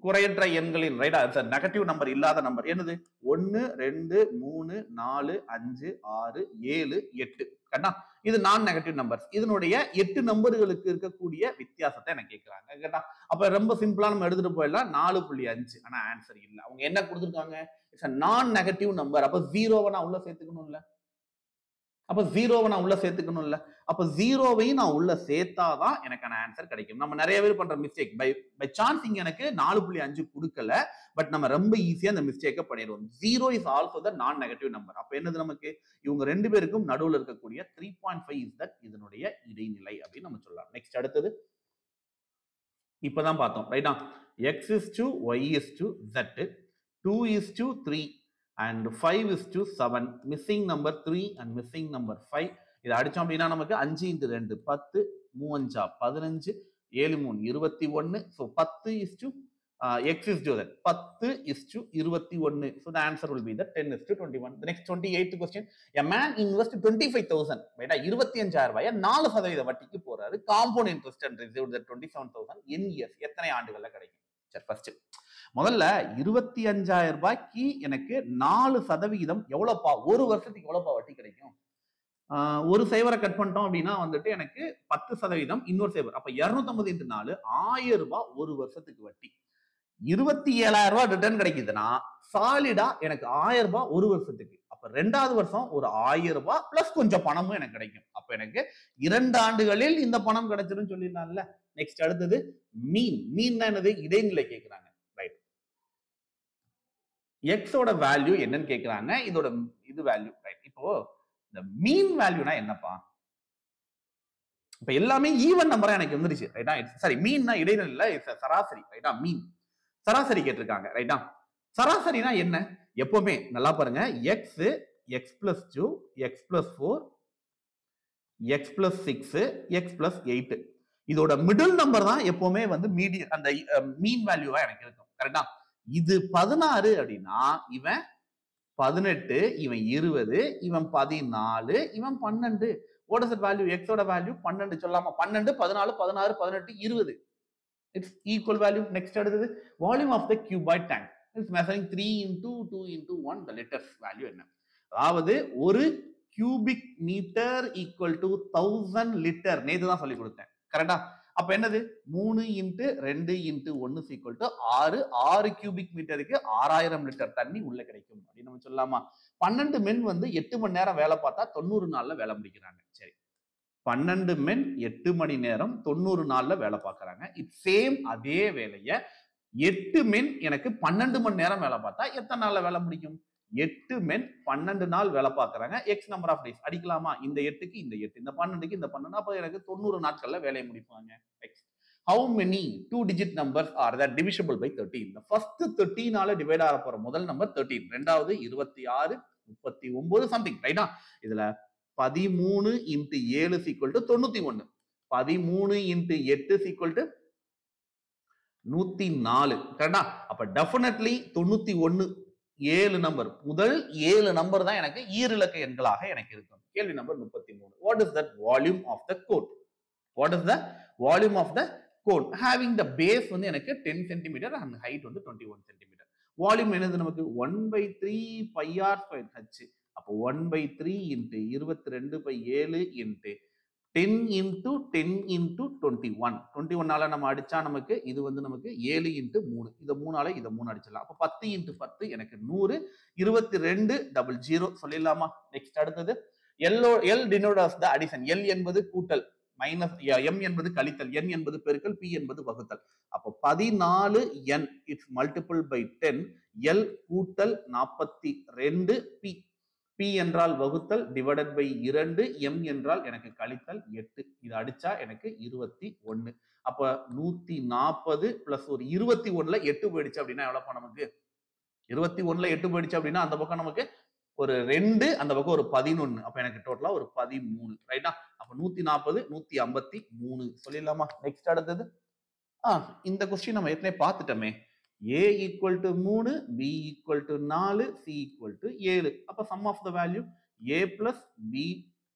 குறையற்ற எண்களின் ரைட்டா நெகட்டிவ் நம்பர் இல்லாத நம்பர் என்னது? 1 2 3 4 5 6 7 8. கரெக்டா? இது நான் நெகட்டிவ் நம்பர்ஸ். இதனுடைய 8 நம்பர்களுக்கு இருக்கக்கூடிய வித்தியாசத்தை எனக்கு கேட்கறாங்க. கேட்டா அப்ப ரொம்ப சிம்பிளா நம்ம எடுத்துட்டு போயிடலாம். 4.5. ஆனா ஆன்சர் இல்ல. அவங்க என்ன கொடுத்துருக்காங்க? இட்ஸ் a நான் நெகட்டிவ் நம்பர். அப்ப 0வை நான் உள்ள சேர்த்துக்கணும்ல. அப்ப 0வை நான் உள்ள சேர்த்துக்கணும்ல. அப்ப 0வையும் நான் உள்ள சேர்த்தாதான் எனக்கான ஆன்சர் கிடைக்கும். நம்ம நிறைய பேர் பண்ற மிஸ்டேக், பை சான்ஸ் இங்க எனக்கு 4.5 கொடுக்கல, பட் நம்ம ரொம்ப ஈஸியா அந்த மிஸ்டேக்கை பண்ணிடுவோம். 0 இஸ் ஆல்சோ த நான் நெகட்டிவ் நம்பர். அப்ப என்னது நமக்கு? இவங்க 2 பேருக்கும் நடுவுல இருக்கக்கூடிய 3.5 இஸ் தட் இதனுடைய இடைநிலை அப்படின்னு நம்ம சொல்லலாம். நெக்ஸ்ட் அடுத்தது, இப்பதான் பார்த்தோம் ரைட்டா. x is to y is to z, 2 is to 3 and 5 is to 7, missing number 3 and missing number 5. இதை அடிச்சோம் அப்படின்னா நமக்கு 5 into 2 10, 3 15, 7 3 21. So 10 is to x is to that, 10 is to 21. So the answer will be the 10 is to 21. The next 28th question, a man invested 25,000 ரைட்டா, 25,000 ரூபாயை 4% வட்டிக்கு போறாரு. Compound interest and received 27,000 in years. எத்தனை ஆண்டுகள்ல கிடைக்கும்? சரி, ஃபர்ஸ்ட் முதல்ல 25,000 ரூபாய்க்கு எனக்கு 4% எவ்வளவுப்பா, ஒரு வருஷத்துக்கு எவ்வளவுப்பா வட்டி கிடைக்கும்? ஒரு சைவரை கட் பண்ணிட்டோம் அப்படின்னா வந்துட்டு எனக்கு 10%, இன்னொரு சைவர், அப்ப 250 into 4 1000 ரூபாய் ஒரு வருஷத்துக்கு வட்டி. 27,000 ரூபாய் ரிட்டர்ன் கிடைக்குதுன்னா சாலிடா எனக்கு 1000 ரூபாய் ஒரு வருஷத்துக்கு. அப்ப 2வது வருஷம் ஒரு 1000 ரூபாய் பிளஸ் கொஞ்சம் பணமும் எனக்கு கிடைக்கும். அப்ப எனக்கு 2 ஆண்டுகளில் இந்த பணம் கிடைச்சிரும் சொல்லிடலாம்ல. நெக்ஸ்ட் அடுத்தது மீன். மீன்னா என்னது? இடைநிலை கேட்கிறாங்க. ரைட், எக்ஸோட வேல்யூ என்னன்னு கேட்கிறாங்க, இதோட இது வேல்யூ. ரைட், இப்போ இந்த மீன் வேல்யூனா என்னப்பா? இப்ப எல்லாமே ஈவன் நம்பரா எனக்கு வந்துருச்சு ரைட்டா. சரி, மீன்னா இடைநிலை சராசரி ரைட்டா. மீன் சராசரி கேட்டிருக்காங்க ரைட்டா. சராசரினா என்ன? எப்பவுமே நல்லா பாருங்க, X, X plus 2, X plus 4, X plus 6, X plus 8. இதோட மிடில் நம்பர் தான் எப்பவுமே வந்து மீடியன், அந்த மீன் வேல்யூவா எனக்கு இருக்கும். கரெக்டா? இது 16 அப்படின்னா இவன் 18, இவன் 20, இவன் 14, இவன் 12. What is the value? x ஓட வேல்யூ 12 சொல்லலாமா? 12, 14, 16, 18, 20. It's equal value. நெக்ஸ்ட் அடுத்தது volume of the cuboid tank. It's measuring 3 into 2 into 1. The litres value என்ன? அதாவது ஒரு cubic metre equal to 1000 litre. நேத்து தான் சொல்லி கொடுத்தேன். கரெக்டா? அப்ப என்னது? 3 into 2 into 1 is equal to 6. 6 cubic மீட்டருக்கு 6000 லிட்டர் தண்ணி உள்ள கிடைக்கும் அப்படின்னு நம்ம சொல்லலாமா? 12 மென் வந்து 8 மணி நேரம் வேலை பார்த்தா 90 நாள்ல வேலை முடிக்கிறாங்க. சரி, 12 மென் 8 மணி நேரம் 90 நாள்ல வேலை பார்க்கறாங்க. இட் சேம் அதே வேலையை 8 மென் எனக்கு 12 மணி நேரம் வேலை பார்த்தா எத்தனை நாள்ல வேலை முடிக்கும்? 8 மென் 12 நாள் வேலை பார்க்கறாங்க. எக்ஸ் நம்பர் ஆஃப் டேஸ் அடிக்கலாமா? இந்த 8க்கு இந்த 8, இந்த 12க்கு இந்த 12, அப்ப எனக்கு 90 நாட்கள்ல வேலையை முடிப்பாங்க. Next, how many 2-digit numbers are that divisible by 13? The first 13 ஆல டிவைட் ஆக போற முதல் நம்பர் 13, இரண்டாவது 26, 39 சம்திங் ரைட்டா. இதுல 13 into 7 is equal to 91, 13 into 8 is equal to 104. கரெக்டா? அப்ப டெஃபினெட்லி 91 7 நம்பர், முதல் 7 நம்பர் தான் எனக்கு ஈரிலக்க எண்களாக எனக்கு இருக்கும். கேள்வி number 33. What is that volume of the cone? What is the volume of the cone? Having the base வந்து எனக்கு 10 cm and height வந்து 21 cm. வால்யூம் என்னது நமக்கு? 1/3 pi r square h. அப்போ 1/3 into 22/7 into 10 into 10 into 21. 21 ஆல நம்ம அடிச்சா நமக்கு இது வந்து நமக்கு 7 into 3. இத 3 ஆல இத 3 அடிச்சிடலாம். அப்ப 10 into 10 எனக்கு 100, 2200 சொல்லிடலாமா? நெக்ஸ்ட் அடுத்தது L denotes the addition. L என்பது கூட்டல், மைனஸ் m என்பது கழித்தல், n என்பது பெருக்கல், p என்பது வகுத்தல். அப்போ 14n it's multiple by 10. L கூட்டல் 42 p. P என்றால் வகுத்தல் டிவைடட் பை 2, m என்றால் எனக்கு கழித்தல் 8. இது அடிச்சா எனக்கு 21. அப்ப 140 பிளஸ் ஒரு 21ல 8 போயிடுச்சு அப்படின்னா எவ்வளவு நமக்கு? 21ல 8 போயிடுச்சு அப்படின்னா அந்த பக்கம் நமக்கு ஒரு 2, அந்த பக்கம் ஒரு 11. அப்ப எனக்கு டோட்டலா ஒரு 13 ரைட்டா. அப்ப 140, 153 சொல்லிடலாமா? நெக்ஸ்ட் அடுத்தது இந்த கொஸ்டின் நம்ம ஏற்கனவே பார்த்துட்டோமே. A equal to 3, B equal to 4, C equal to 7. அப்ப sum of the value A plus B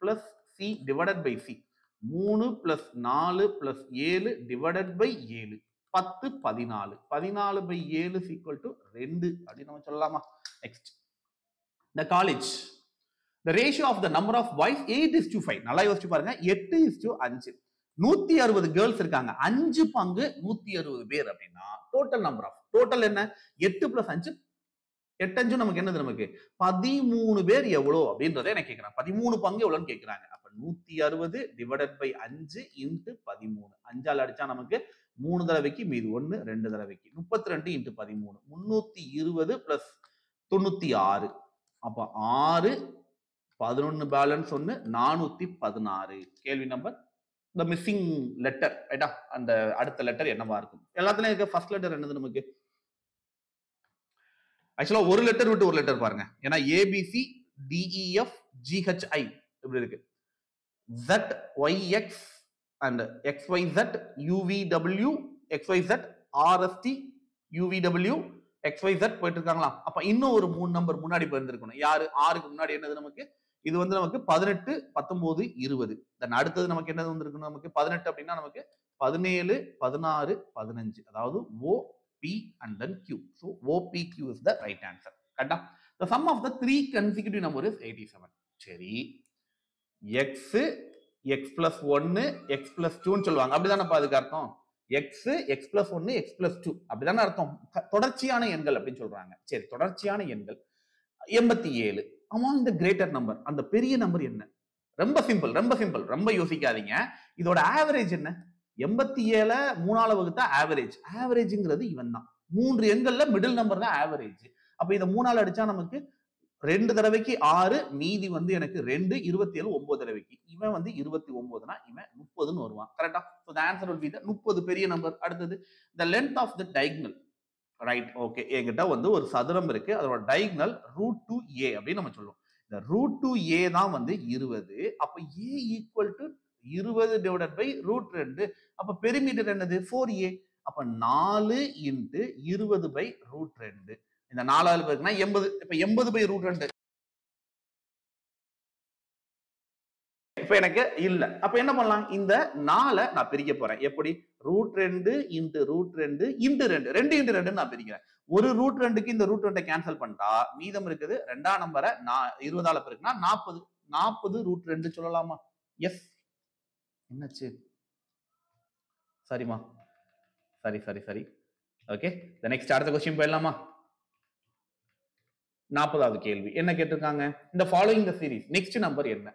plus C divided by C. 3 plus 4 plus 7 divided by 7. 10, 14. 14 by 7 is equal to 2 அப்படின்னு நம்ம சொல்லலாமா? Next, the college. The ratio of the number of boys 8:5. நல்லா யோசிச்சு பாருங்க. 8:5. 160 கேர்ள்ஸ் இருக்காங்க. 5 பங்கு 160 பேர் அப்படின்னா டோட்டல் நம்பர் ஆஃப், டோட்டல் என்ன? 8 plus 5, 8 5 நமக்கு என்னது? நமக்கு 13 பேர் எவ்வளோ அப்படின்றத எனக்கு கேட்கிறாங்க. 13 பங்கு எவ்வளோன்னு கேட்கிறாங்க. அப்ப 160 டிவைடட் பை 5 இன்ட்டு 13. 5ஆல் அடிச்சா நமக்கு 3 தடவைக்கு மீது 1, 2 தடவைக்கு 32 இன்ட்டு 13, 320 பிளஸ் 96. அப்ப 6, 11 பேலன்ஸ் 1, 416. கேள்வி நம்பர் the missing letter, ரைட்டா? அந்த அடுத்த லெட்டர் என்னவா இருக்கும்? எல்லாத்துலயும் இருக்க ஃபர்ஸ்ட் லெட்டர் என்னது நமக்கு? ஆக்சுவலா ஒரு லெட்டர் விட்டு ஒரு லெட்டர் பாருங்க. ஏன்னா ஏபிசி டிஇஎஃப் ஜிஹெச்ஐ இப்படி இருக்கு. ZYX and XYZ UVW XYZ RST UVW XYZ போயிட்டு இருக்காங்களா? அப்ப இன்னும் ஒரு 3 நம்பர் முன்னாடி போயிருந்திருக்கணும். யாரு? ஆறுக்கு முன்னாடி என்னது நமக்கு? இது வந்து நமக்கு 18 19 20. தென் அடுத்தது நமக்கு என்னது வந்திருக்கணும்? நமக்கு 18 அப்படின்னா நமக்கு 17 16 15. அதாவது OP and then Q. So OPQ is the right answer. கரெக்ட்டா? The sum of the three consecutive number is 87. சரி, x x plus 1 x plus 2 சொல்லுவாங்க. அப்படிதானப்பா அதுக்கு அர்த்தம்? x x plus 1 x plus 2 அப்படிதானே அர்த்தம்? தொடர்ச்சியான எண்கள் அப்படின்னு சொல்றாங்க. சரி, தொடர்ச்சியான எண்கள் 87. among the greater number, அந்த பெரிய நம்பர் என்ன? ரொம்ப சிம்பிள், ரொம்ப சிம்பிள், ரொம்ப யோசிக்காதீங்க. இதோட ஆவரேஜ் என்ன? 87 3ஆல வகுத்தா ஆவரேஜ். ஆவரேஜ்ங்கிறது இவன் தான். 3 எண்கள்ல மிடில் நம்பர் தான் ஆவரேஜ். அப்ப இத 3ஆல அடிச்சா நமக்கு 2 தடவைக்கு 6, மீதி வந்து எனக்கு 2 27 9 தடவைக்கு. இவன் வந்து 29னா இவன் 30ன்னு வருவான். கரெக்ட்டா? So the answer will be the 30 பெரிய நம்பர். அடுத்தது the length of the diagonal. Right, okay. என்கிட்ட வந்து ஒரு சதுரம் இருக்கு. அதோட diagonal √2a அப்படின்னு நம்ம சொல்லுவோம். இந்த √2a தான் வந்து 20. அப்ப a equal to 20 divided by √2. அப்ப பெரிமீட்டர் என்னது? 4a. அப்ப 4 into 20 by √2. இந்த 4ஆல பெருக்குனா 80. இப்ப 80 by √2 இப்ப எனக்கு இல்ல. அப்ப என்ன பண்ணலாம்? இந்த 4 நான் பிரிக்க போறேன். எப்படி? √2 into √2 into 2. 2 into 2 நான் பிரிக்கிறேன். ஒரு √2க்கு இந்த √2 கேன்சல் பண்ணிட்டா மீதம் இருக்குது 2ஆம் நம்பரை நான் 20ஆல பெருக்குனா 40. 40 √2 சொல்லலாமா? எஸ். என்னாச்சு? சரிமா, சரி சரி சரி. ஓகே, the next அடுத்த क्वेश्चन போயிடலாமா? 40வது கேள்வி என்ன கேட்டிருக்காங்க? இந்த following the series next number என்ன?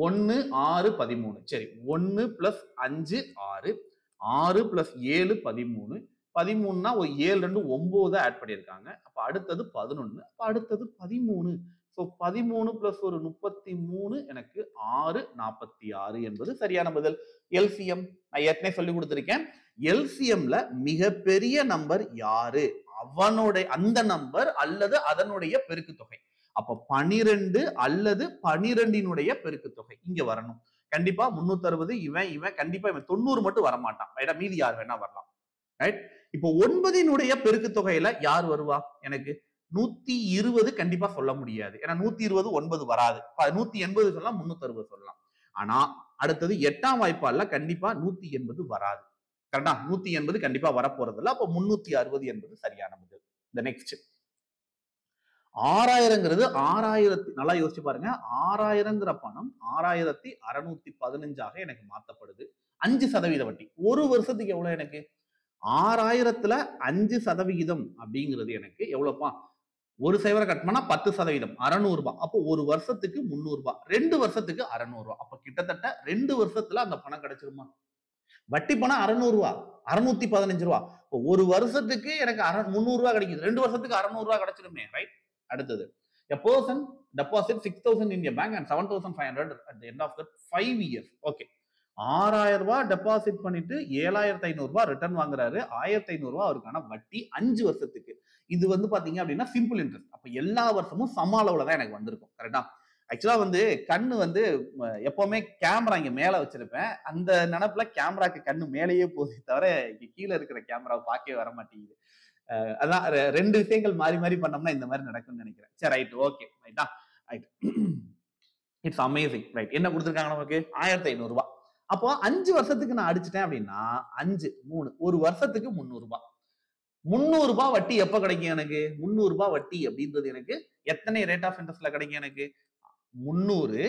1 6 13. சரி, 1 பிளஸ் 5 6, 6 பிளஸ் 7 13. 13னா ஒரு 7 2 9 ஆட் பண்ணியிருக்காங்க. அப்ப அடுத்தது 11. அப்ப அடுத்தது 13. ஸோ 13 பிளஸ் ஒரு 33 எனக்கு 6 46 என்பது சரியான பதில். எல்சிஎம் நான் ஏற்கனவே சொல்லி கொடுத்திருக்கேன். எல்சிஎம்ல மிகப்பெரிய நம்பர் யாரு? அவனுடைய அந்த நம்பர் அல்லது அதனுடைய பெருக்கு தொகை. அப்ப 12 அல்லது 12னுடைய பெருக்கு தொகை இங்க வரணும். கண்டிப்பா 360 இவன் இவன் கண்டிப்பா இவன் 90 மட்டும் வர மாட்டான். ரைட்டா? மீதி யார் வேணா வரலாம். ரைட்? இப்போ 9னுடைய பெருக்கு தொகையில யார் வருவா? எனக்கு 120 கண்டிப்பா சொல்ல முடியாது. ஏன்னா 120 9 வராது. 180 சொல்லலாம், 360 சொல்லலாம். ஆனா அடுத்தது 8ஆம் வாய்ப்பால்ல கண்டிப்பா 180 வராது. கரெக்டா? 180 கண்டிப்பா வரப்போறது இல்ல. அப்ப 360 என்பது சரியான பதில். இந்த நெக்ஸ்ட் 6000ங்கிறது 6000 நல்லா யோசிச்சு பாருங்க. 6000ங்கிற பணம் 6615ஆக எனக்கு மாத்தப்படுது. 5% வட்டி. ஒரு வருஷத்துக்கு எவ்வளவு எனக்கு? 6000த்துல 5% அப்படிங்கிறது எனக்கு எவ்வளவுப்பா? ஒரு சைவரை கட் பண்ணா 10%, 600 ரூபாய். அப்போ ஒரு வருஷத்துக்கு 300 ரூபாய், 2 வருஷத்துக்கு 600 ரூபாய். அப்ப கிட்டத்தட்ட 2 வருஷத்துல அந்த பணம் கிடைச்சிருமா? வட்டி பணம் 600 ரூபாய், 615 ரூபாய். ஒரு வருஷத்துக்கு எனக்கு 300 ரூபாய் கிடைக்குது. 2 வருஷத்துக்கு 600 ரூபாய் கிடைச்சிருமே. ரைட்? அடுத்தது a person deposits 6000 in a bank and 7500 at the end of that 5 years. Okay, 6000 ரூபாய் டெபாசிட் பண்ணிட்டு 7500 ரூபாய் ரிட்டர்ன் வாங்குறாரு. 1500 ரூபாய் அவருக்கான வட்டி 5 வருஷத்துக்கு. இது வந்து பாத்தீங்க அப்படின்னா சிம்பிள் இன்ட்ரெஸ்ட். அப்ப எல்லா வருஷமும் சம அளவுல தான் எனக்கு வந்திருக்கும். கரெக்டா? ஆக்சுவலா வந்து கண்ணு வந்து எப்பவுமே கேமரா இங்க மேல வச்சிருப்பேன். அந்த நினைப்புல கேமராக்கு கண்ணு மேலேயே போகுது தவிர கீழே இருக்கிற கேமராவை பார்க்கவே வர மாட்டேங்குது. அதான் 2 விஷயங்கள் மாறி மாறி பண்ணோம்னா இந்த மாதிரி நடக்கும்னு நினைக்கிறேன். சரி, ரைட், ஓகே, ரைட்டா? Right, it's amazing. ரைட், என்ன கொடுத்துருக்காங்க நமக்கு? 1500 ரூபாய். அப்போ 5 வருஷத்துக்கு நான் அடிச்சிட்டேன் அப்படின்னா 5 3 ஒரு வருஷத்துக்கு 300 ரூபாய். 300 ரூபாய் வட்டி எப்ப கிடைக்கும் எனக்கு? 300 ரூபாய் வட்டி அப்படின்றது எனக்கு எத்தனை ரேட் ஆஃப் இன்ட்ரெஸ்ட்ல கிடைக்கும் எனக்கு? 300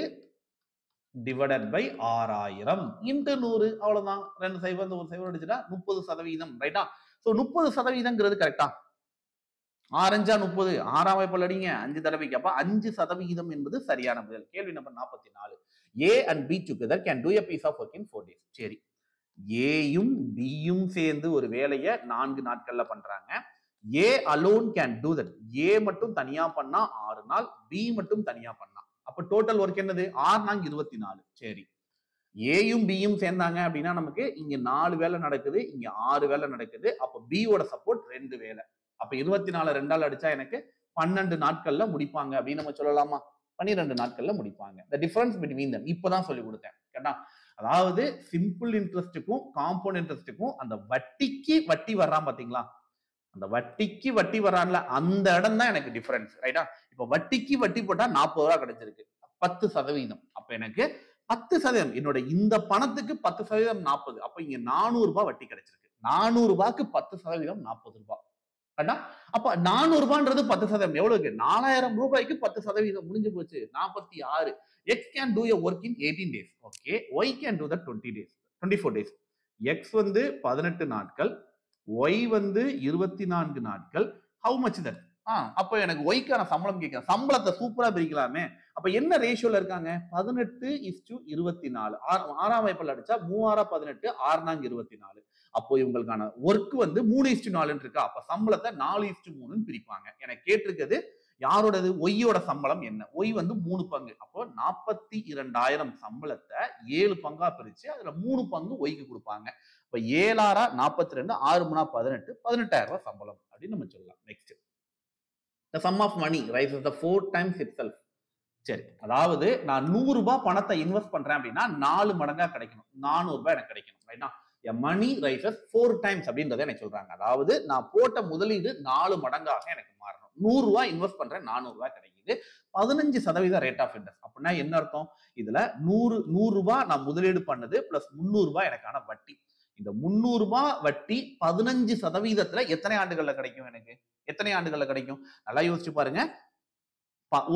டிவைடட் பை 6000 இன்டு 100. அவ்வளவுதான். 2 சைபர் இந்த ஒரு சைபர் அடிச்சுட்டா 30%. ரைட்டா? சோ 30%ங்கிறது கரெக்டா? 6 5 30, 6ஆம் வாய்ப்பால் அடிங்க 5 தடவைக்கு. அப்ப 5% என்பது சரியான பதில். கேள்வி number 44. A and B together can do a piece of work in 4 days. சரி, ஏயும் பியும் சேர்ந்து ஒரு வேலையை 4 நாட்கள்ல பண்றாங்க. A alone can do that. A மட்டும் தனியா பண்ணா 6 நாள், B மட்டும் தனியா பண்ணா. அப்ப டோட்டல் ஒர்க் என்னது? 6 நாங்க 24. சரி, ஏயும் பியும் சேர்ந்தாங்க அப்படின்னா நமக்கு இங்க 4 வேலை நடக்குது, இங்க 6 வேலை நடக்குது. அப்ப பியோட சப்போர்ட் 2 வேலை. அப்ப 24 2ஆல் அடிச்சா எனக்கு 12 நாட்கள்ல முடிப்பாங்க அப்படின்னு நம்ம சொல்லலாமா? 12 நாட்கள்ல முடிப்பாங்க. தி டிஃபரன்ஸ் பிட்வீன் தம் இப்பதான் சொல்லி கொடுத்தேன். கேட்டா அதாவது சிம்பிள் இன்ட்ரெஸ்ட்டுக்கும் காம்பவுண்ட் இன்ட்ரெஸ்ட்டுக்கும் அந்த வட்டிக்கு வட்டி வர்றான் பாத்தீங்களா? அந்த வட்டிக்கு வட்டி வரான்ல அந்த இடம் தான் எனக்கு டிஃபரன்ஸ். ரைட்டா? இப்ப வட்டிக்கு வட்டி போட்டா 40 ரூபாய் கிடைச்சிருக்கு. 10%. அப்ப எனக்கு 10% என்னோட இந்த பணத்துக்கு 10% 40. அப்ப இங்க 400 ரூபாய் வட்டி கிடைச்சிருக்கு. 400 ரூபாய்க்கு 10% 40 ரூபாய். அப்ப 400 ரூபான்றது 10% எவ்வளவுக்கு? 4000 ரூபாய்க்கு 10% முடிஞ்சு போச்சு. 46. X can do a work in 18 days. Okay. Y can do that 20 days. 24 days. X வந்து 18 நாட்கள். Y வந்து 24 நாட்கள். How much that? அப்ப எனக்கு ஒய்க்கான சம்பளம் கேட்கிறேன். சம்பளத்தை சூப்பரா பிரிக்கலாமே. அப்ப என்ன ரேஷியோல இருக்காங்க? 18:24. ஆறாம் வாய்ப்பால் அடிச்சா 3/18, 6/24. அப்போ இவங்களுக்கான ஒர்க் வந்து 3:4 இருக்கா? அப்ப சம்பளத்தை 4:3 பிரிப்பாங்க. எனக்கு கேட்டிருக்கிறது யாரோடது? ஒய்யோட சம்பளம் என்ன? ஒய் வந்து 3 பங்கு. அப்போ 42,000 சம்பளத்தை 7 பங்கா பிரிச்சு அதுல 3 பங்கு ஒய்க்கு கொடுப்பாங்க. இப்ப 7 42, 6 18, 18,000 ரூபாய் சம்பளம் அப்படின்னு நம்ம சொல்லலாம். Next the sum of money rises the 4 times itself. சரி, அதாவது நான் 100 ரூபாய் பணத்தை இன்வெஸ்ட் பண்றேன் அப்படின்னா 4 மடங்கா கிடைக்கணும். 400 ரூபாய் எனக்கு கிடைக்கணும். ரைட்டா? மணி ரைசஸ் 4 டைம்ஸ் அப்படின்றத எனக்கு சொல்றாங்க. அதாவது நான் போட்ட முதலீடு 4 மடங்காக எனக்கு மாறணும். 100 ரூபாய் இன்வெஸ்ட் பண்றேன், 400 ரூபாய் கிடைக்குது. 15% ரேட் ஆஃப் இன்ட்ரெஸ்ட். அப்படின்னா என்ன அர்த்தம்? இதுல 100 ரூபாய் நான் முதலீடு பண்ணது பிளஸ் 300 ரூபாய் எனக்கான வட்டி. இந்த 300 ரூபாய் வட்டி 15% எத்தனை ஆண்டுகள்ல கிடைக்கும் எனக்கு? எத்தனை ஆண்டுகள்ல கிடைக்கும்? நல்லா யோசிச்சு பாருங்க.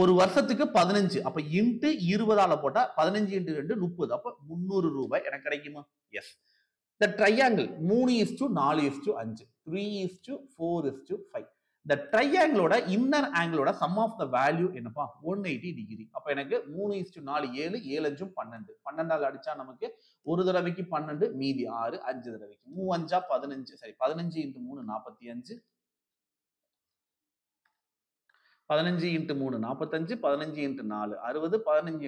ஒரு வருஷத்துக்கு 15. அப்ப இன்ட்டு 20ஆல போட்டா 15 × 2 30. அப்ப 300 ரூபாய் எனக்கு கிடைக்குமா? Yes. The triangle 3:4:5, 3:4:5. The triangle inner ஆங்கிளோட சம் ஆஃப் த வேல்யூ என்னப்பா? 180 டிகிரி. அப்ப எனக்கு 3:4 7 7 5 12. 12ஆல் அடிச்சா நமக்கு ஒரு தடவைக்கு 12 மீதி 6 5 தடவைக்கு 3 5 15. சரி, 15 × 3 45. 15 × 3 45, 15 × 4 60, 15 ×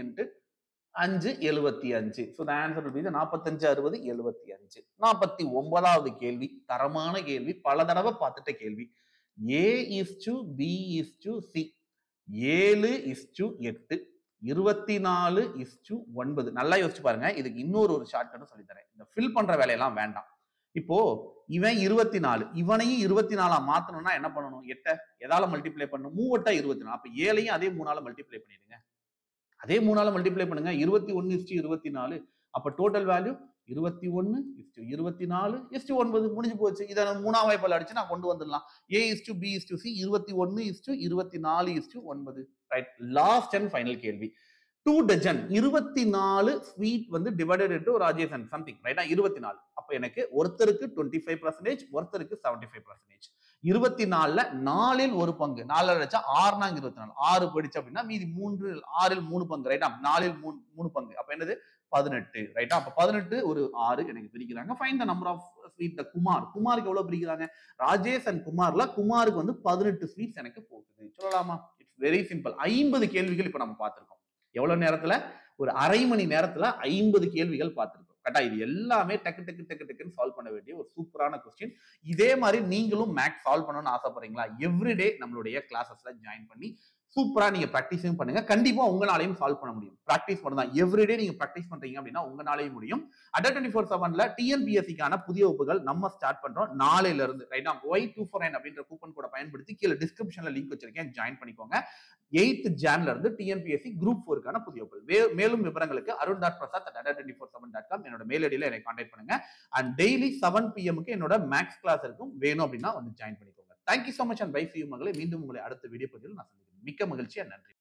5 75. So the answer will be 45 60 75. 49வது கேள்வி, தரமான கேள்வி, பல தடவை பார்த்துட்ட கேள்வி. A is to B is to C. 7 is to 8, 24 is to 9. நல்லா யோசிச்சு பாருங்க. இதுக்கு இன்னொரு ஷார்ட்கட் சொல்லி தரேன். இந்த ஃபில் பண்ற வேலையெல்லாம் வேண்டாம். இப்போ இவன் 24, இவனையும் 24 மாத்தணும்னா என்ன பண்ணணும்? 8 எதால மல்டிப்ளை பண்ணணும்? 3 8 24. அப்ப 7ஐயும் அதே 3ஆல மல்டிப்ளை பண்ணிடுங்க. அதே 3ஆல மல்டிப்ளை பண்ணுங்க. 21:24. அப்ப டோட்டல் வேல்யூ 21:24:9 முடிஞ்சு போச்சு. இதை 3ஆம் வாய்ப்பால் அடிச்சு நான் கொண்டு வந்துடலாம். A is to B is to C 21:24:9. Right. Last and final கேள்வி. 2 dozen 24 ஸ்வீட் வந்து divided into Rajesh and something. ரைட்டா? 24. அப்ப எனக்கு ஒருத்தருக்கு 25%, ஒருத்தருக்கு 75%. 24ல 4ல் ஒரு பங்கு. 4 அடிச்சா 6 நாங்க 24. 6 போயிடுச்சு அப்படின்னா மீதி 3 6ல் 3 பங்கு. ரைட்டா? 4ல் 3 பங்கு. அப்ப என்னது? 18. ரைட்டா? அப்ப 18 ஒரு 6 எனக்கு பிரிக்கிறாங்க. Find the number of sweet the Kumar. குமாருக்கு எவ்வளவு பிரிக்கிறாங்க? ராஜேஷ் அண்ட் குமார்ல குமாருக்கு வந்து 18 ஸ்வீட்ஸ் எனக்கு போகுது. சொல்லலாமா? It's very simple. 50 கேள்விகள் இப்ப நம்ம பார்த்திருக்கோம். எவ்வளவு நேரத்துல? ஒரு அரை மணி நேரத்துல 50 கேள்விகள் பார்த்திருக்கோம். கரெக்டா? இது எல்லாமே டக்கு டக்கு டக்கு டக்குன்னு சால்வ் பண்ண வேண்டிய ஒரு சூப்பரான கொஸ்டின். இதே மாதிரி நீங்களும் மேக்ஸ் சால்வ் பண்ணணும்னு ஆசைப்படுறீங்களா? எவ்ரிடே நம்மளுடைய கிளாஸஸ்ல ஜாயின் பண்ணி சூப்பரா நீங்க பிராக்டிஸும் பண்ணுங்க. கண்டிப்பா உங்களாலையும் சால்வ் பண்ண முடியும். பிராக்டிஸ் பண்ணா எவ்ரிடே நீங்க பிராக்டிஸ் பண்றீங்க அப்படின்னா உங்களாலையும் முடியும். அட் 24/7ல டிஎன்பிஎஸ்சிக்கான புதிய வகுப்புகள் நம்ம ஸ்டார்ட் பண்றோம் நாளையில இருந்து. ரைட்டா? Y249 அப்படின்ற கூப்பன் கோட பயன்படுத்தி கீழே டிஸ்கிரிப்ஷன்ல லிங்க் வச்சிருக்கேன், ஜாயின் பண்ணிக்கோங்க. 8th Janல இருந்து டிஎன்பிஎஸ்சி குரூப் 4க்கான புதிய வகுப்புகள். மேலும் விவரங்களுக்கு arun.prasad@ada24/7.com என்னோட மெயில் ஐடியில என்னை கான்டாக்ட் பண்ணுங்க. அண்ட் டெய்லி 7 PM என்னோட மேக்ஸ் கிளாஸ் இருக்கும். வேணும் அப்படின்னா வந்து ஜாயின் பண்ணிக்கோங்க. Thank you so much and bye. See you மகளே. மீண்டும் உங்களை அடுத்த வீடியோ பதிவில் நான் சந்திக்கிறேன். மிக்க மகிழ்ச்சி. நன்றி.